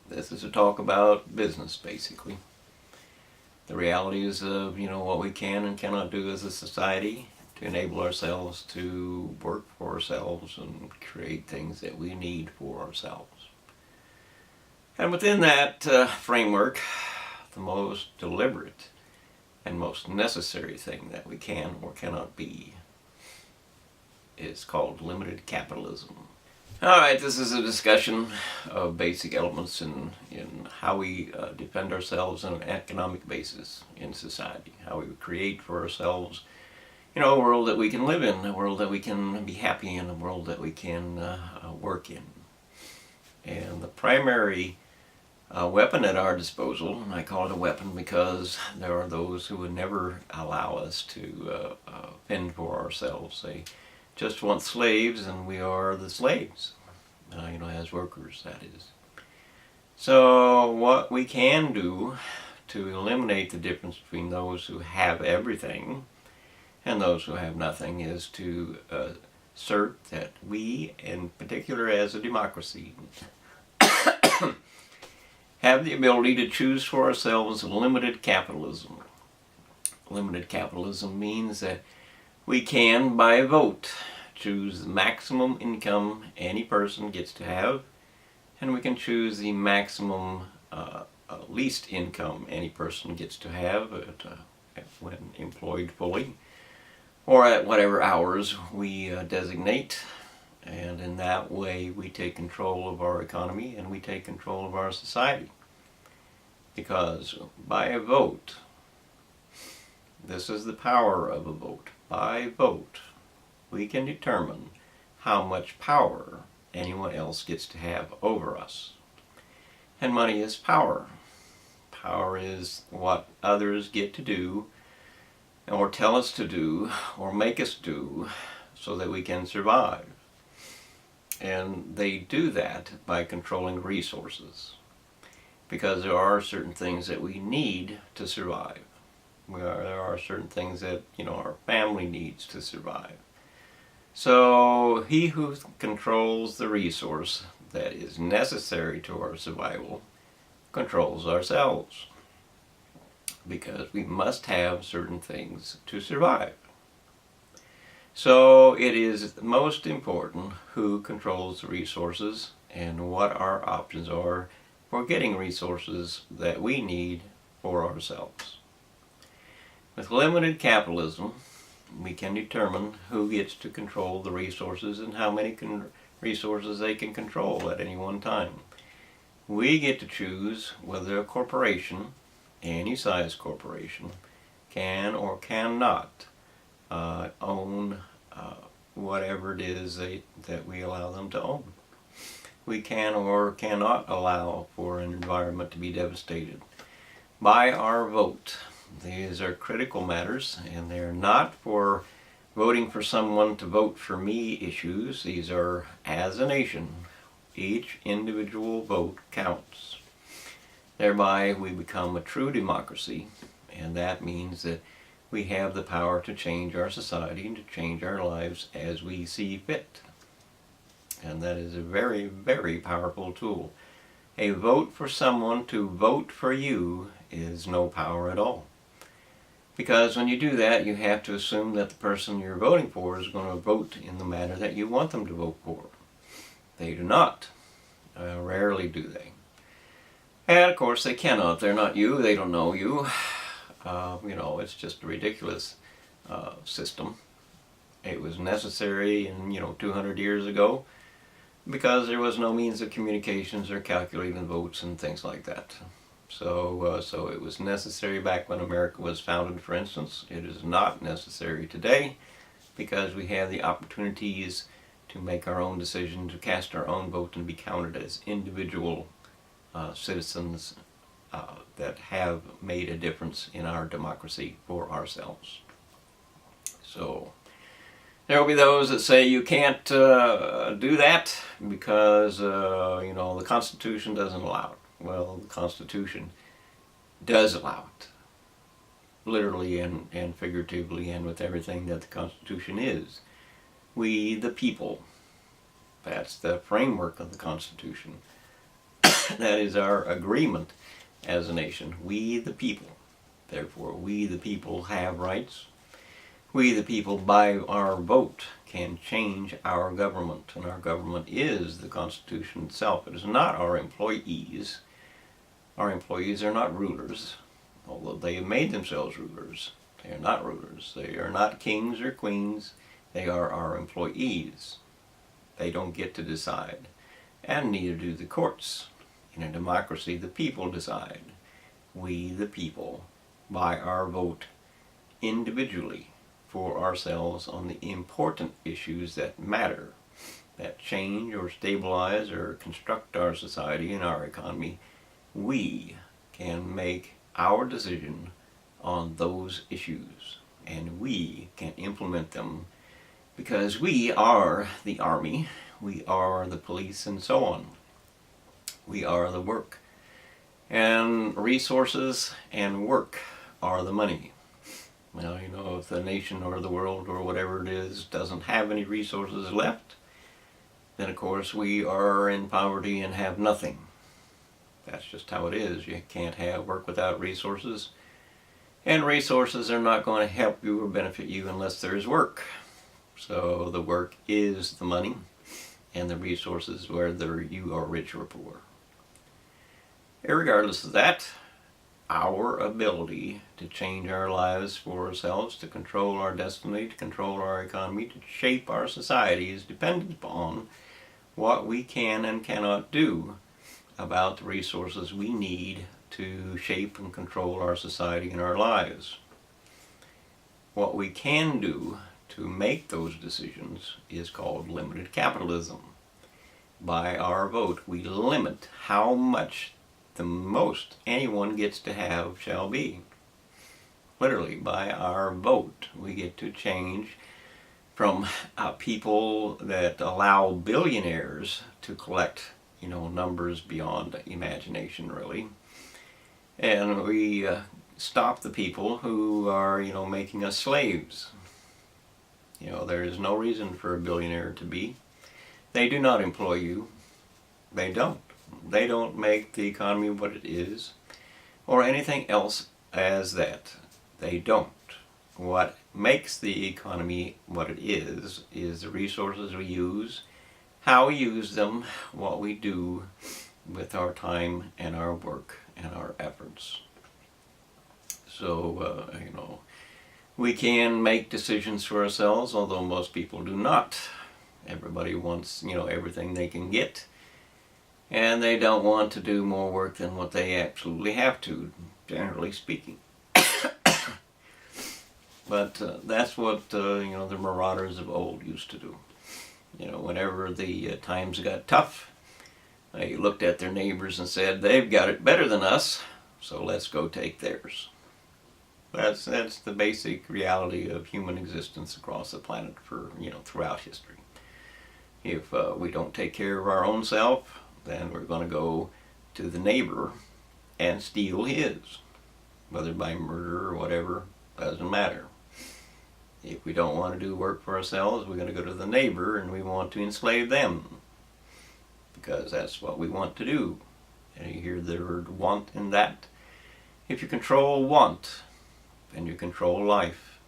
This is a talk about business, basically. The realities of, what we can and cannot do as a society to enable ourselves to work for ourselves and create things that we need for ourselves. And within that framework, the most deliberate and most necessary thing that we can or cannot be is called limited capitalism. Alright, this is a discussion of basic elements in how we defend ourselves on an economic basis in society, how we create for ourselves, a world that we can live in, a world that we can be happy in, a world that we can work in. And the primary weapon at our disposal, and I call it a weapon because there are those who would never allow us to fend for ourselves. They just want slaves, and we are the slaves, as workers, that is. So what we can do to eliminate the difference between those who have everything and those who have nothing is to assert that we, in particular as a democracy, have the ability to choose for ourselves limited capitalism. Limited capitalism means that we can, by vote, choose the maximum income any person gets to have, and we can choose the maximum least income any person gets to have when employed fully, or at whatever hours we designate. And in that way we take control of our economy and we take control of our society. Because by a vote, this is the power of a vote. By vote, we can determine how much power anyone else gets to have over us. And money is power. Power is what others get to do, or tell us to do, or make us do, so that we can survive. And they do that by controlling resources. Because there are certain things that we need to survive. There are certain things that, our family needs to survive. So he who controls the resource that is necessary to our survival controls ourselves. Because we must have certain things to survive. So it is most important who controls the resources and what our options are for getting resources that we need for ourselves. With limited capitalism, we can determine who gets to control the resources and how many resources they can control at any one time. We get to choose whether a corporation, any size corporation, can or cannot own whatever it is that we allow them to own. We can or cannot allow for an environment to be devastated by our vote. These are critical matters, and they're not for voting for someone to vote for me issues. These are, as a nation, each individual vote counts. Thereby we become a true democracy, and that means that we have the power to change our society and to change our lives as we see fit. And that is a very, very powerful tool. A vote for someone to vote for you is no power at all. Because when you do that, you have to assume that the person you're voting for is going to vote in the manner that you want them to vote for. They do not. Rarely do they. And of course they cannot. They're not you. They don't know you. It's just a ridiculous system. It was necessary in, 200 years ago because there was no means of communications or calculating votes and things like that. So it was necessary back when America was founded, for instance. It is not necessary today because we have the opportunities to make our own decision, to cast our own vote and be counted as individual citizens that have made a difference in our democracy for ourselves. So there will be those that say you can't do that because the Constitution doesn't allow it. Well, the Constitution does allow it, literally and figuratively, and with everything that the Constitution is. We, the people, that's the framework of the Constitution, That is our agreement as a nation. We the people. Therefore, we the people have rights. We the people, by our vote, can change our government. And our government is the Constitution itself. It is not our employees. Our employees are not rulers, although they have made themselves rulers. They are not rulers. They are not kings or queens. They are our employees. They don't get to decide. And neither do the courts. In a democracy, the people decide. We, the people, by our vote, individually, for ourselves on the important issues that matter, that change or stabilize or construct our society and our economy, we can make our decision on those issues, and we can implement them, because we are the army, we are the police, and so on. We are the work. And resources and work are the money. Well, you know, if the nation or the world or whatever it is doesn't have any resources left, then of course we are in poverty and have nothing. That's just how it is. You can't have work without resources. And resources are not going to help you or benefit you unless there is work. So the work is the money, and the resources, whether you are rich or poor. Irregardless of that, our ability to change our lives for ourselves, to control our destiny, to control our economy, to shape our society is dependent upon what we can and cannot do about the resources we need to shape and control our society and our lives. What we can do to make those decisions is called limited capitalism. By our vote, we limit how much the most anyone gets to have shall be. Literally, by our vote, we get to change from people that allow billionaires to collect, you know, numbers beyond imagination, really. And we stop the people who are, you know, making us slaves. You know, there is no reason for a billionaire to be. They do not employ you. They don't. They don't make the economy what it is, or anything else as that. They don't. What makes the economy what it is the resources we use, how we use them, what we do with our time and our work and our efforts. So, you know, we can make decisions for ourselves, although most people do not. Everybody wants, you know, everything they can get, and they don't want to do more work than what they absolutely have to, generally speaking. But that's what, you know, the marauders of old used to do. You know, whenever the times got tough, they looked at their neighbors and said, they've got it better than us, so let's go take theirs. That's the basic reality of human existence across the planet for, you know, throughout history. If we don't take care of our own self, then we're going to go to the neighbor and steal his. Whether by murder or whatever, doesn't matter. If we don't want to do work for ourselves, we're going to go to the neighbor and we want to enslave them. Because that's what we want to do. And you hear the word want in that. If you control want, then you control life.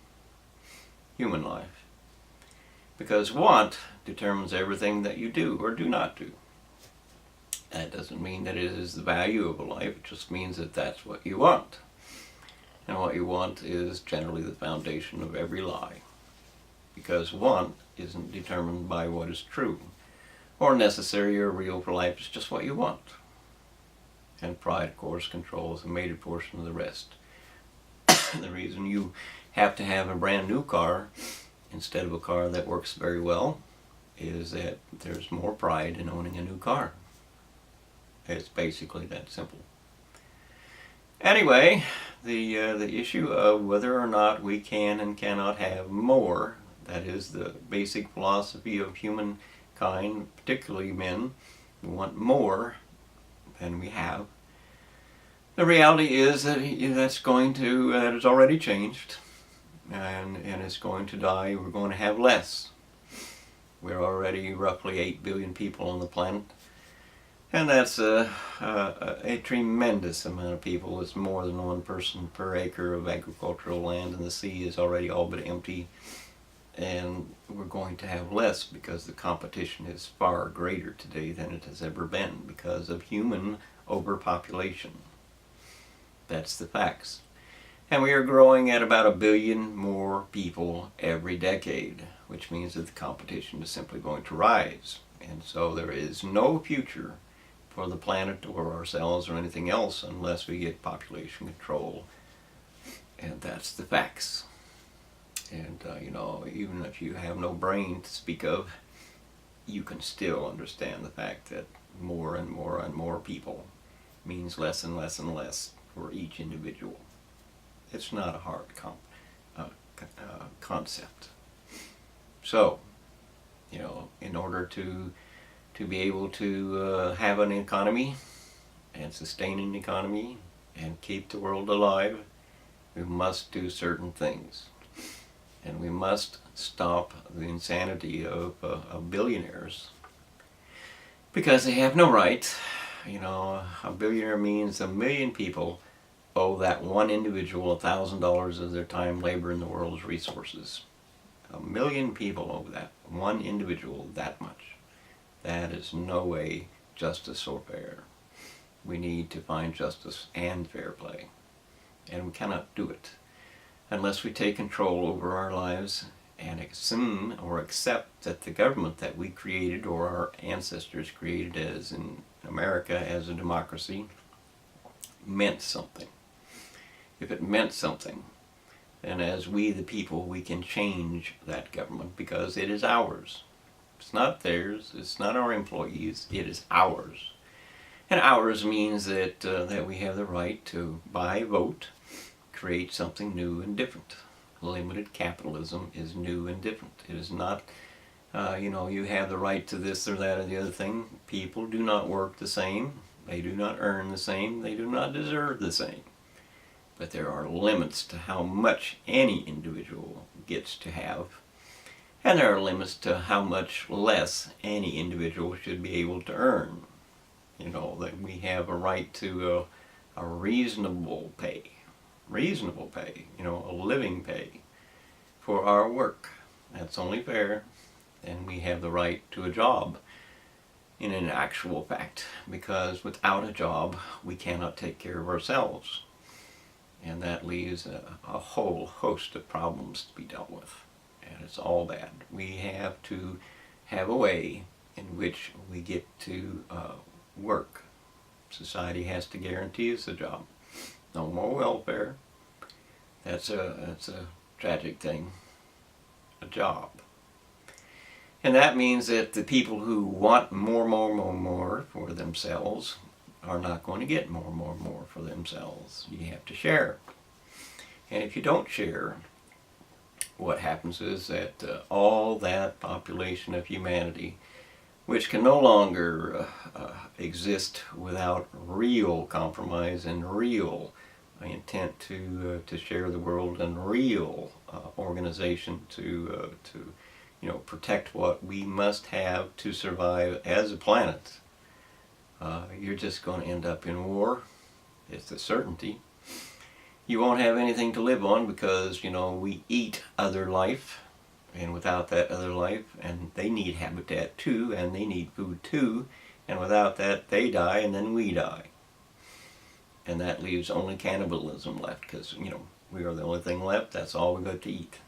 Human life. Because want determines everything that you do or do not do. That doesn't mean that it is the value of a life, it just means that that's what you want. And what you want is generally the foundation of every lie. Because want isn't determined by what is true, or necessary or real for life, it's just what you want. And pride, of course, controls a major portion of the rest. The reason you have to have a brand new car instead of a car that works very well is that there's more pride in owning a new car. It's basically that simple. Anyway, the issue of whether or not we can and cannot have more, that is the basic philosophy of humankind, particularly men, we want more than we have. The reality is that that has already changed, and it's going to die. We're going to have less. We're already roughly 8 billion people on the planet. And that's a tremendous amount of people. It's more than one person per acre of agricultural land, and the sea is already all but empty. And we're going to have less because the competition is far greater today than it has ever been because of human overpopulation. That's the facts. And we are growing at about 1 billion more people every decade, which means that the competition is simply going to rise. And so there is no future for the planet or ourselves or anything else unless we get population control. And that's the facts. And even if you have no brain to speak of, you can still understand the fact that more and more and more people means less and less and less for each individual. It's not a hard concept. So, in order to be able to have an economy and sustain an economy and keep the world alive, we must do certain things. And we must stop the insanity of billionaires because they have no right. A billionaire means 1 million people owe that one individual $1,000 of their time, labor, and the world's resources. 1 million people owe that one individual that much. That is no way justice or fair. We need to find justice and fair play. And we cannot do it unless we take control over our lives and assume or accept that the government that we created or our ancestors created as in America as a democracy meant something. If it meant something, then as we the people we can change that government because it is ours. It's not theirs, it's not our employees, it is ours. And ours means that we have the right to, by vote, create something new and different. Limited capitalism is new and different. It is not, you have the right to this or that or the other thing. People do not work the same. They do not earn the same. They do not deserve the same. But there are limits to how much any individual gets to have. And there are limits to how much less any individual should be able to earn. That we have a right to a reasonable pay. Reasonable pay, a living pay for our work. That's only fair. And we have the right to a job in an actual fact, because without a job we cannot take care of ourselves. And that leaves a whole host of problems to be dealt with. And it's all bad. We have to have a way in which we get to work. Society has to guarantee us a job. No more welfare. That's a tragic thing. A job. And that means that the people who want more for themselves are not going to get more for themselves. You have to share. And if you don't share, what happens is that all that population of humanity, which can no longer exist without real compromise and real intent to share the world and real organization to protect what we must have to survive as a planet, you're just going to end up in war. It's a certainty. You won't have anything to live on because, we eat other life, and without that other life, and they need habitat too, and they need food too, and without that they die and then we die. And that leaves only cannibalism left because, we are the only thing left. That's all we got to eat.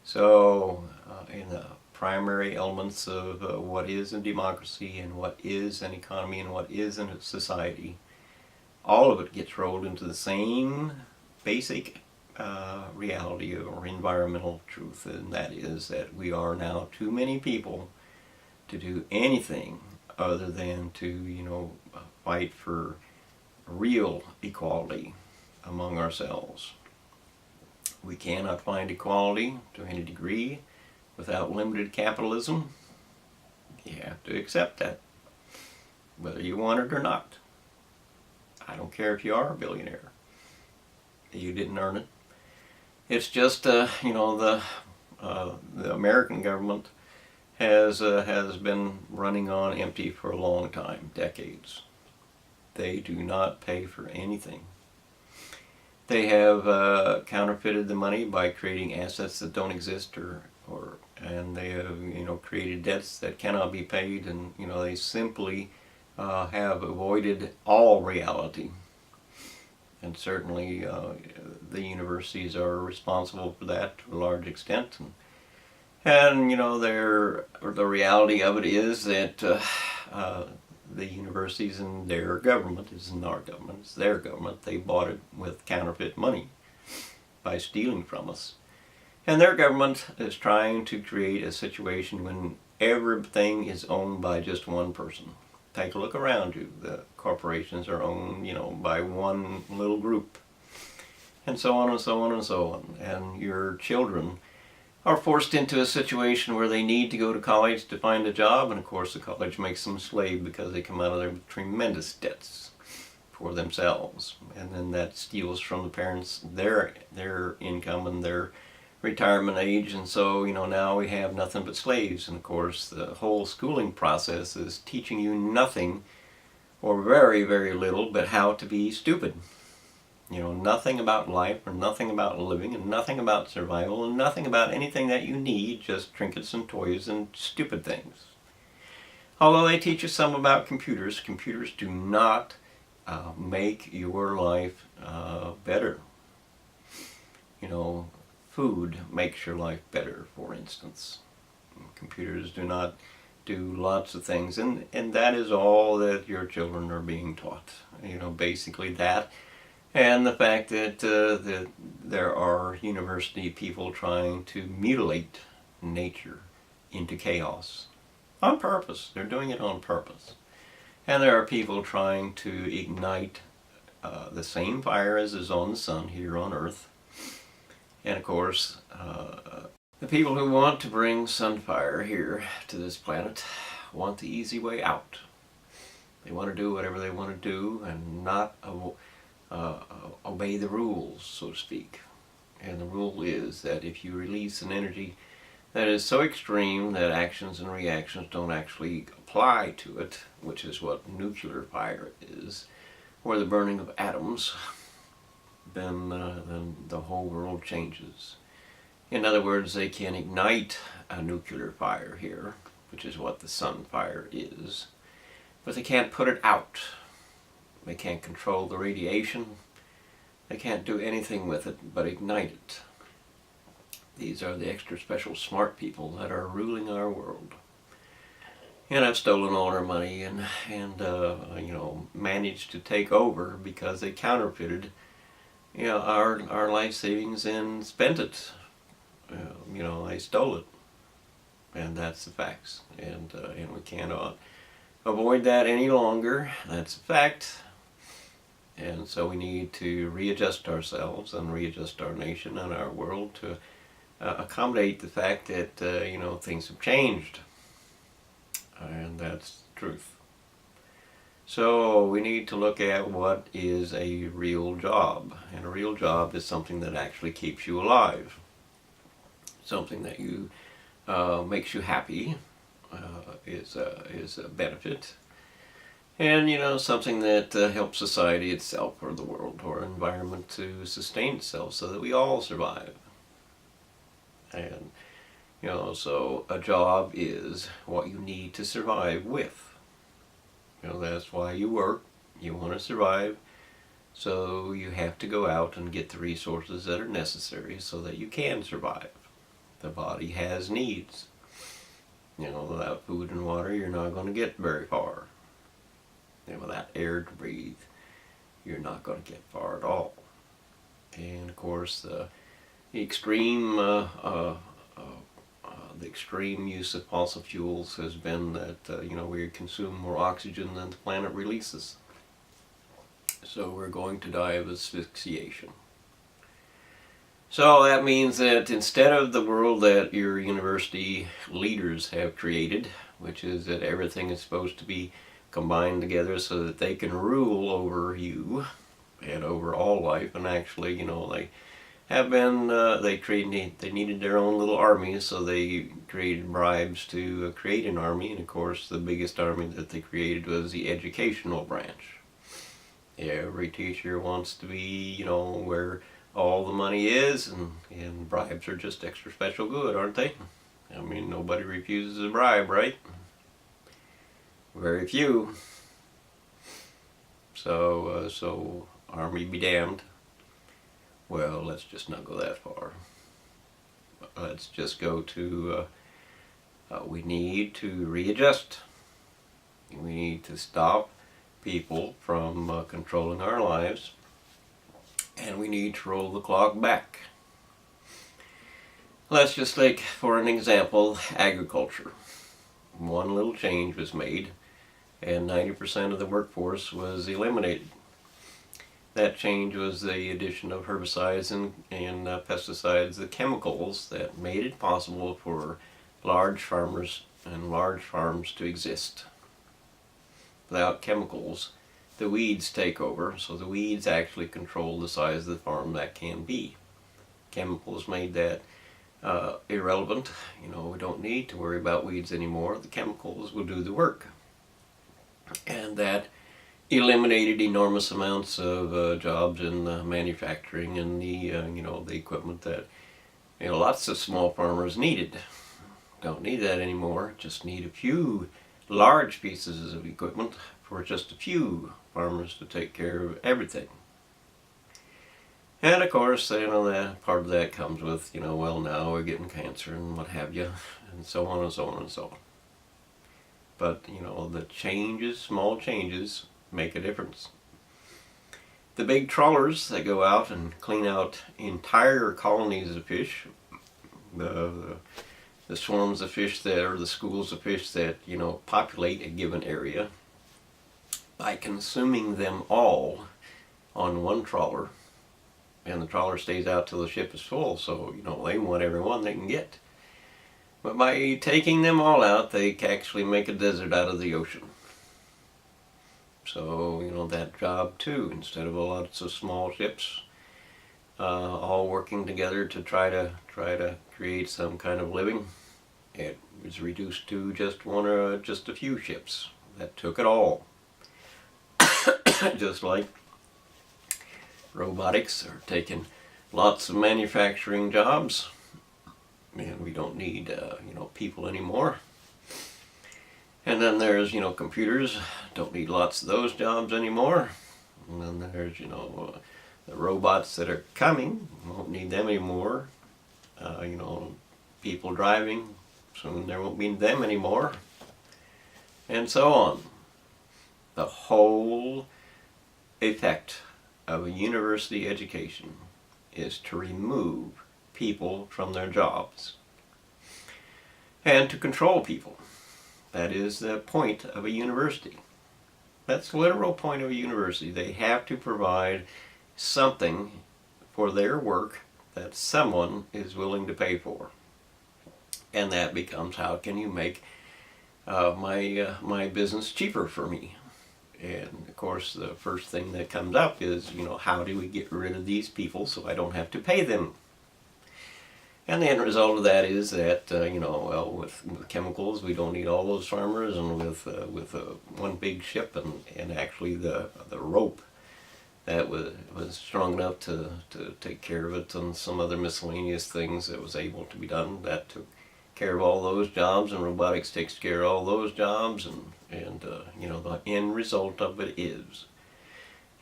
So, in the primary elements of what is a democracy and what is an economy and what is a society, all of it gets rolled into the same basic reality or environmental truth, and that is that we are now too many people to do anything other than to, fight for real equality among ourselves. We cannot find equality to any degree without limited capitalism. You have to accept that, whether you want it or not. I don't care if you are a billionaire. You didn't earn it. It's just, the American government has been running on empty for a long time, decades. They do not pay for anything. They have counterfeited the money by creating assets that don't exist, and they have created debts that cannot be paid, and they simply have avoided all reality. And certainly the universities are responsible for that to a large extent. And the reality of it is that the universities and their government, isn't our government, it's their government, they bought it with counterfeit money by stealing from us. And their government is trying to create a situation when everything is owned by just one person. Take a look around you. The corporations are owned, by one little group. And so on and so on and so on. And your children are forced into a situation where they need to go to college to find a job, and of course the college makes them a slave because they come out of there with tremendous debts for themselves. And then that steals from the parents their income and their retirement age, and so now we have nothing but slaves. And of course the whole schooling process is teaching you nothing, or very, very little, but how to be stupid. Nothing about life, or nothing about living, and nothing about survival, and nothing about anything that you need, just trinkets and toys and stupid things. Although they teach you some about computers, computers do not make your life better. Food makes your life better, for instance. Computers do not do lots of things, and that is all that your children are being taught. Basically that, and the fact that there are university people trying to mutilate nature into chaos on purpose. They're doing it on purpose. And there are people trying to ignite the same fire as is on the sun here on Earth. And of course, the people who want to bring sunfire here to this planet want the easy way out. They want to do whatever they want to do and not obey the rules, so to speak. And the rule is that if you release an energy that is so extreme that actions and reactions don't actually apply to it, which is what nuclear fire is, or the burning of atoms, then the whole world changes. In other words, they can ignite a nuclear fire here, which is what the sun fire is, but they can't put it out. They can't control the radiation. They can't do anything with it but ignite it. These are the extra special smart people that are ruling our world. And I've stolen all our money and managed to take over because they counterfeited our life savings and spent it. They stole it, and that's the facts. And we can't avoid that any longer. That's a fact. And so we need to readjust ourselves and readjust our nation and our world to accommodate the fact that things have changed, and that's the truth. So we need to look at what is a real job. And a real job is something that actually keeps you alive. Something that makes you happy, is a benefit. And something that helps society itself, or the world, or environment to sustain itself so that we all survive. And so a job is what you need to survive with. That's why you work. You want to survive, so you have to go out and get the resources that are necessary so that you can survive. The body has needs. Without food and water, you're not going to get very far. And without air to breathe, you're not going to get far at all. And of course, the extreme use of fossil fuels has been that we consume more oxygen than the planet releases. So we're going to die of asphyxiation. So that means that instead of the world that your university leaders have created, which is that everything is supposed to be combined together so that they can rule over you and over all life, and actually have been, they needed their own little armies, so they created bribes to create an army, and of course the biggest army that they created was the educational branch. Every teacher wants to be, where all the money is, and bribes are just extra special good, aren't they? I mean, nobody refuses a bribe, right? Very few. So army be damned. Well, let's just not go that far. Let's just go to, we need to readjust. We need to stop people from controlling our lives, and we need to roll the clock back. Let's just take, for an example, agriculture. One little change was made, and 90% of the workforce was eliminated. That change was the addition of herbicides and pesticides, the chemicals that made it possible for large farmers and large farms to exist. Without chemicals, the weeds take over, so the weeds actually control the size of the farm that can be. Chemicals made that irrelevant. We don't need to worry about weeds anymore. The chemicals will do the work. And that eliminated enormous amounts of jobs in manufacturing and the equipment that lots of small farmers needed. Don't need that anymore. Just need a few large pieces of equipment for just a few farmers to take care of everything. And of course, that part of that comes with, well, now we're getting cancer and what have you, and so on and so on and so on. But, the changes, small changes, make a difference. The big trawlers that go out and clean out entire colonies of fish, the swarms of fish that, or the schools of fish that, populate a given area, by consuming them all on one trawler, and the trawler stays out till the ship is full, so, they want everyone they can get. But by taking them all out, they actually make a desert out of the ocean. So, that job too, instead of lots of small ships all working together to try to create some kind of living, it was reduced to just one or just a few ships that took it all. Just like robotics are taking lots of manufacturing jobs, and we don't need people anymore. And then there's, computers, don't need lots of those jobs anymore. And then there's, the robots that are coming, won't need them anymore. People driving, soon there won't be them anymore. And so on. The whole effect of a university education is to remove people from their jobs and to control people. That is the point of a university. That's the literal point of a university. They have to provide something for their work that someone is willing to pay for. And that becomes, how can you make my business cheaper for me? And of course the first thing that comes up is, how do we get rid of these people so I don't have to pay them? And the end result of that is that, well, with chemicals, we don't need all those farmers, and with one big ship and actually the rope that was strong enough to take care of it, and some other miscellaneous things that was able to be done, that took care of all those jobs, and robotics takes care of all those jobs, and the end result of it is,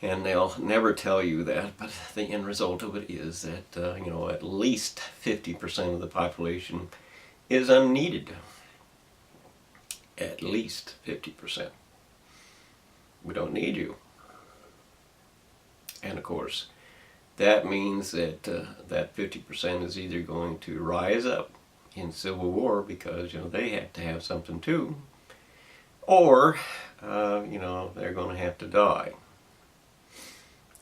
and they'll never tell you that, but the end result of it is that, at least 50% of the population is unneeded. At least 50%. We don't need you. And of course, that means that that 50% is either going to rise up in civil war because, they have to have something too, or, they're going to have to die.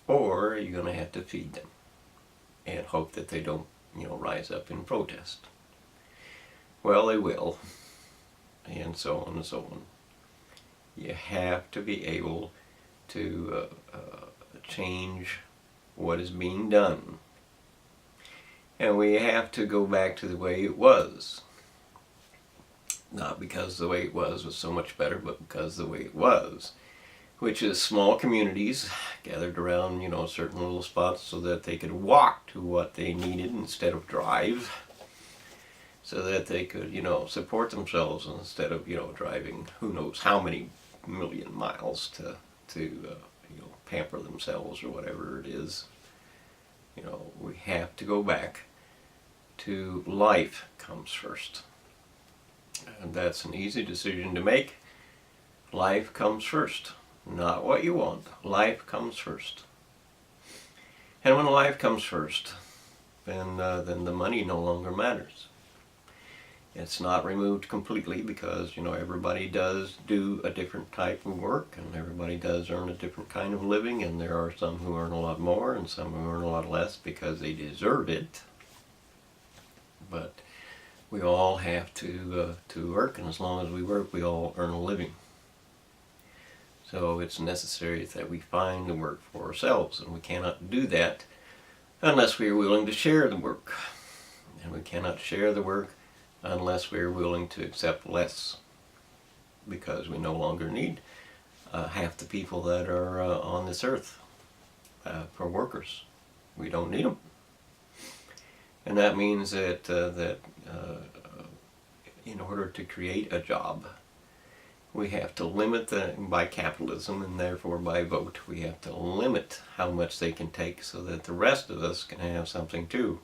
Or you're going to have to feed them and hope that they don't, rise up in protest. Well, they will, and so on and so on. You have to be able to change what is being done. And we have to go back to the way it was. Not because the way it was so much better, but because the way it was. Which is small communities gathered around, certain little spots so that they could walk to what they needed instead of drive. So that they could, support themselves instead of, driving who knows how many million miles to pamper themselves or whatever it is. We have to go back to life comes first. And that's an easy decision to make. Life comes first. Not what you want. Life comes first. And when life comes first, then the money no longer matters. It's not removed completely because, everybody does do a different type of work and everybody does earn a different kind of living, and there are some who earn a lot more and some who earn a lot less because they deserve it. But we all have to work, and as long as we work, we all earn a living. So it's necessary that we find the work for ourselves, and we cannot do that unless we are willing to share the work. And we cannot share the work unless we are willing to accept less, because we no longer need half the people that are on this earth for workers. We don't need them. And that means that in order to create a job, we have to limit by capitalism, and therefore by vote, we have to limit how much they can take so that the rest of us can have something too.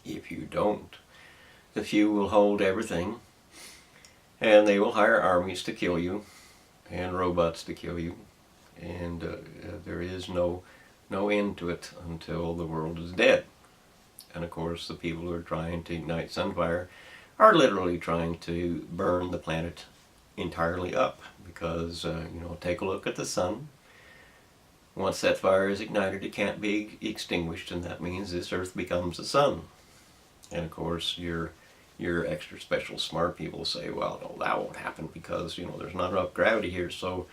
If you don't, the few will hold everything, and they will hire armies to kill you, and robots to kill you, and there is no end to it until the world is dead. And of course, the people who are trying to ignite sunfire are literally trying to burn the planet entirely up, because take a look at the sun. Once that fire is ignited, it can't be extinguished, and that means this earth becomes the sun. And of course, your extra special smart people say, well, no, that won't happen because there's not enough gravity here, so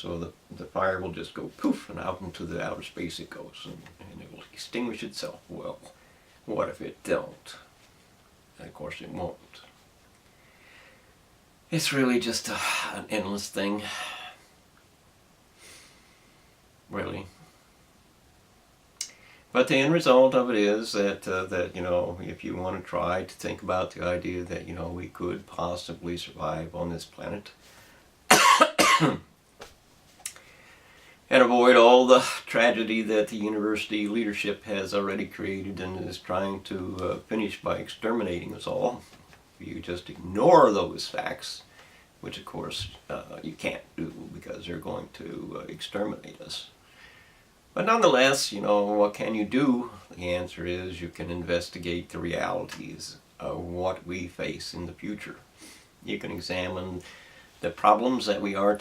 the fire will just go poof, and out into the outer space it goes, and it will extinguish itself. Well, what if it don't? And of course it won't. It's really just an endless thing, really. But the end result of it is that if you want to try to think about the idea that we could possibly survive on this planet and avoid all the tragedy that the university leadership has already created and is trying to finish by exterminating us all. If you just ignore those facts, which of course you can't do because they're going to exterminate us. But nonetheless, what can you do? The answer is you can investigate the realities of what we face in the future. You can examine the problems that we have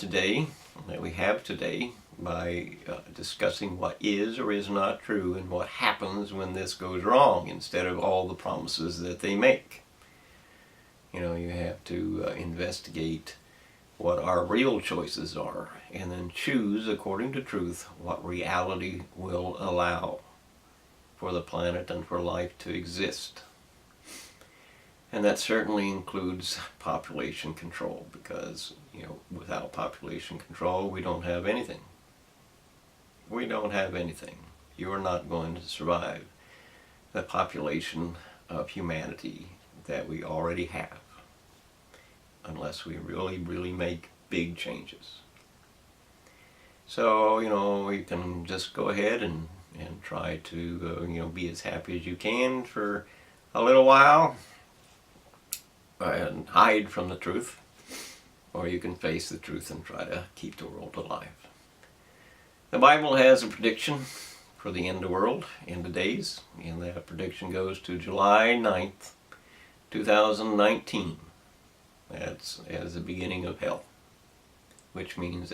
today, by discussing what is or is not true and what happens when this goes wrong, instead of all the promises that they make. You have to investigate what our real choices are, and then choose according to truth what reality will allow for the planet and for life to exist. And that certainly includes population control, because without population control we don't have anything. We don't have anything. You are not going to survive the population of humanity that we already have, unless we really, really make big changes. So, you can just go ahead and try to, be as happy as you can for a little while and hide from the truth, or you can face the truth and try to keep the world alive. The Bible has a prediction for the end of the world, end of days, and that prediction goes to July 9th, 2019. That's as the beginning of hell, which means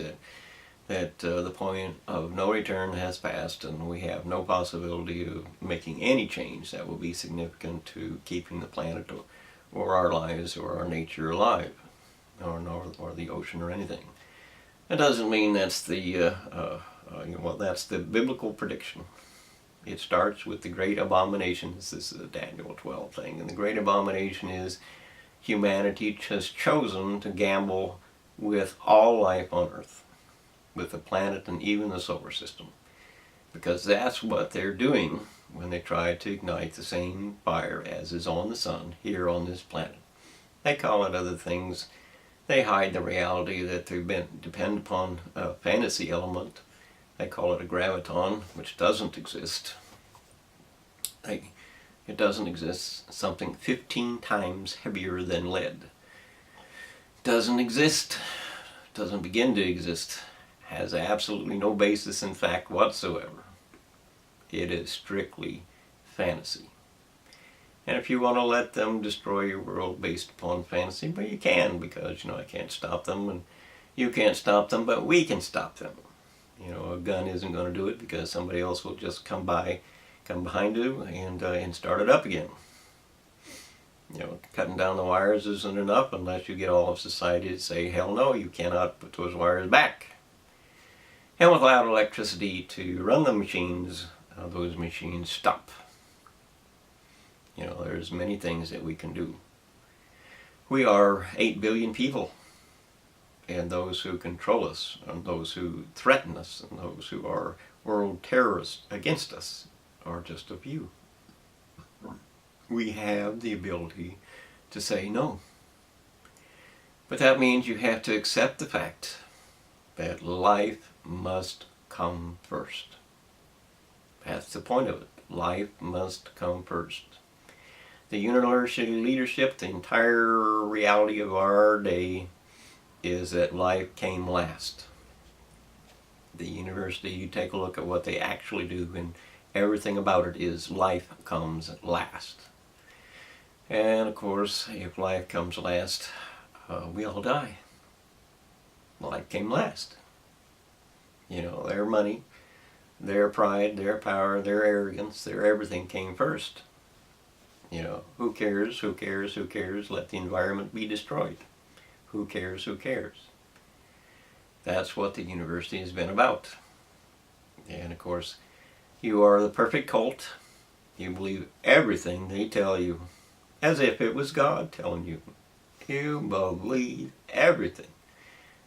that the point of no return has passed, and we have no possibility of making any change that will be significant to keeping the planet or our lives or our nature alive, or the ocean or anything. That doesn't mean that's the that's the biblical prediction. It starts with the great abominations. This is a Daniel 12 thing. And the great abomination is humanity has chosen to gamble with all life on Earth, with the planet and even the solar system. Because that's what they're doing when they try to ignite the same fire as is on the sun here on this planet. They call it other things. They hide the reality that they depend upon a fantasy element. They call it a graviton, which doesn't exist. It doesn't exist. Something 15 times heavier than lead. Doesn't exist. Doesn't begin to exist. Has absolutely no basis in fact whatsoever. It is strictly fantasy. And if you want to let them destroy your world based upon fantasy, but you can, because I can't stop them, and you can't stop them, but we can stop them. A gun isn't going to do it, because somebody else will just come behind you and start it up again. Cutting down the wires isn't enough unless you get all of society to say, hell no, you cannot put those wires back. And without electricity to run the machines, those machines stop. There's many things that we can do. We are 8 billion people, and those who control us, and those who threaten us, and those who are world terrorists against us are just a few. We have the ability to say no. But that means you have to accept the fact that life must come first. That's the point of it. Life must come first. The university leadership, the entire reality of our day, is that life came last. The university, you take a look at what they actually do, and everything about it is life comes last. And of course, if life comes last, we all die. Life came last. Their money, their pride, their power, their arrogance, their everything came first. Who cares, who cares, who cares? Let the environment be destroyed. Who cares, who cares? That's what the university has been about. And of course, you are the perfect cult. You believe everything they tell you, as if it was God telling you. You believe everything.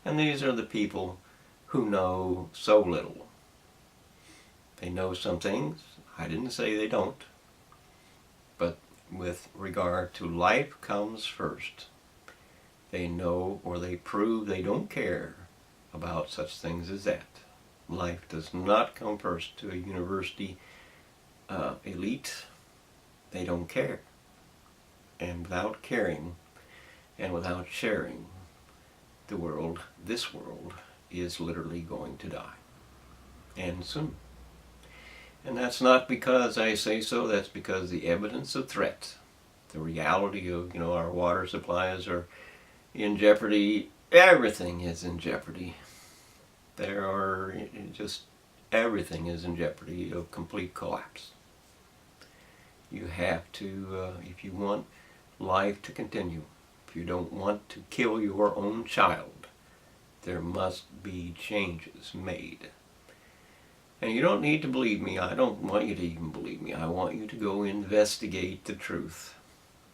And these are the people who know so little. They know some things. I didn't say they don't. But with regard to life comes first, they know, or they prove they don't care about such things as that. Life does not come first to a university elite. They don't care. And without caring and without sharing, the world, this world, is literally going to die. And soon. And that's not because I say so, that's because the evidence of threat, the reality of, our water supplies are in jeopardy. Everything is in jeopardy. Everything is in jeopardy of complete collapse. You have to, if you want life to continue, if you don't want to kill your own child, there must be changes made. And you don't need to believe me. I don't want you to even believe me. I want you to go investigate the truth.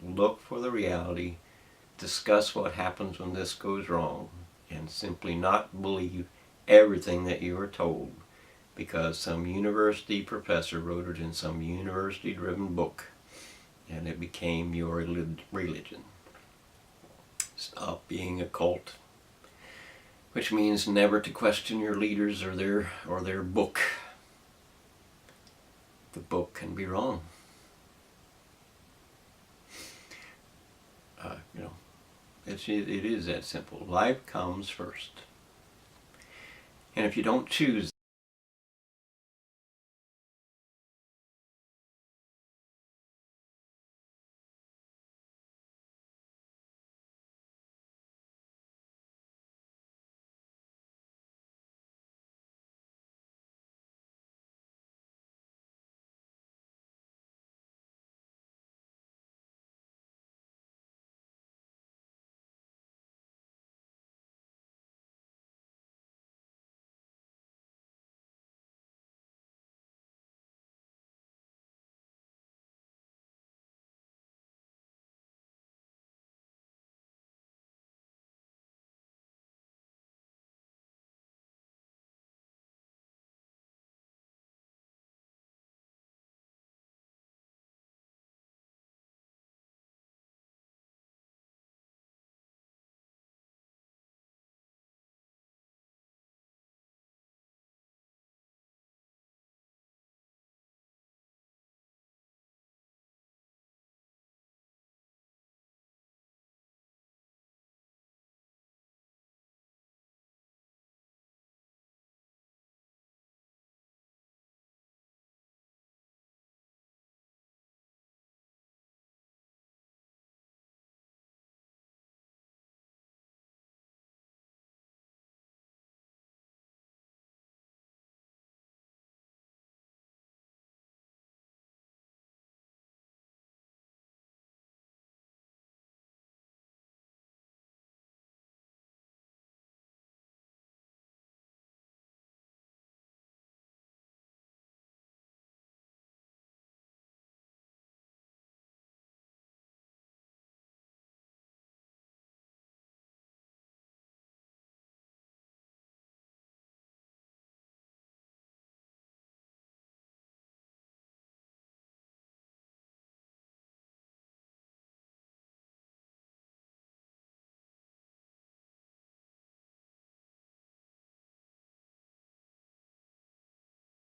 Look for the reality. Discuss what happens when this goes wrong. And simply not believe everything that you are told because some university professor wrote it in some university-driven book and it became your religion. Stop being a cult. Which means never to question your leaders or their book. The book can be wrong. It is that simple. Life comes first. And if you don't choose